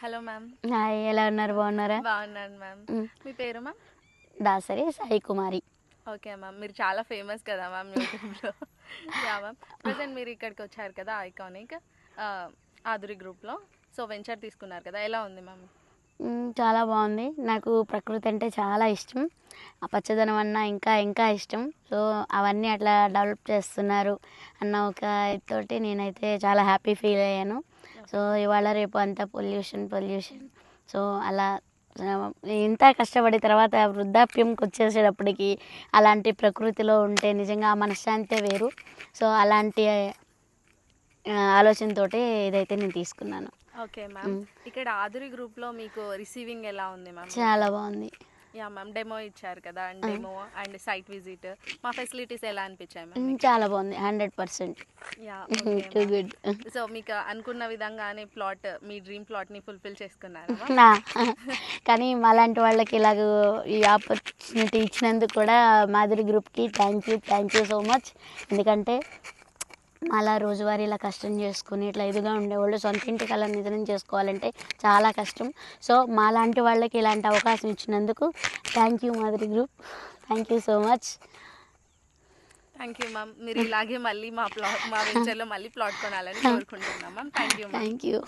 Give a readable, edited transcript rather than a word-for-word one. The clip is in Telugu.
Hello ma'am. హాయ్, ఎలా ఉన్నారు? బాగున్నారా? బాగున్నాను మ్యామ్. మీ పేరు ma'am? Dasari Sai Kumari. Okay ma'am. మీరు చాలా ఫేమస్ కదా మ్యామ్ యూట్యూబ్లో. Yeah ma'am. ప్రజెంట్ మీరు ఇక్కడికి వచ్చారు కదా ఐకానిక్ ఆదురి గ్రూప్లో. సో వెంచర్ తీసుకున్నారు కదా, ఎలా ఉంది మ్యామ్? చాలా బాగుంది. నాకు ప్రకృతి అంటే చాలా ఇష్టం. ఆ పచ్చదనం అన్నా ఇంకా ఇంకా ఇష్టం. సో అవన్నీ అట్లా డెవలప్ చేస్తున్నారు అన్న ఒక తోటి నేనైతే చాలా హ్యాపీ ఫీల్ అయ్యాను. సో ఇవాళ రేపు అంతా పొల్యూషన్. సో అలా ఆ, ఇంత కష్టపడి తర్వాత వృద్ధాప్యంకి వచ్చేసేటప్పటికి అలాంటి ప్రకృతిలో ఉంటే నిజంగా ఆ మనశ్శాంతే వేరు. సో అలాంటి ఆలోచనతోటి ఇదైతే నేను తీసుకున్నాను. Okay ma'am. ఇక్కడ ఆదురి గ్రూప్లో మీకు రిసీవింగ్ ఎలా ఉంది మ్యామ్? చాలా బాగుంది. Yeah ma'am. డెమో ఇచ్చారు కదా, and demo and site visit మా ఫెసిలిటీస్ ఎలా అనిపించాయి మ్యామ్? చాలా బాగుంది. 100%. యా. Too good. సో మీకు అనుకున్న విధంగానే ప్లాట్, మీ డ్రీమ్ ప్లాట్ని ఫుల్ఫిల్ చేసుకున్నారా? నా కానీ మాలాంటి వాళ్ళకి ఇలాగ ఈ ఆపర్చునిటీ ఇచ్చినందుకు కూడా మాధురి గ్రూప్కి థ్యాంక్ యూ సో మచ్. ఎందుకంటే అలా రోజువారీ ఇలా కష్టం చేసుకుని ఇట్లా ఇదిగా ఉండేవాళ్ళు సొంత ఇంటి కళ నిజం చేసుకోవాలంటే చాలా కష్టం. సో మాలాంటి వాళ్ళకి ఇలాంటి అవకాశం ఇచ్చినందుకు thank you Madhuri group. Thank you so much. Thank you ma'am. మీరు ఇలాగే మళ్ళీ మా వెంచర్లో మళ్ళీ ప్లాట్ కొనాలని కోరుకుంటున్నాం ma'am. Thank you ma'am. Thank you.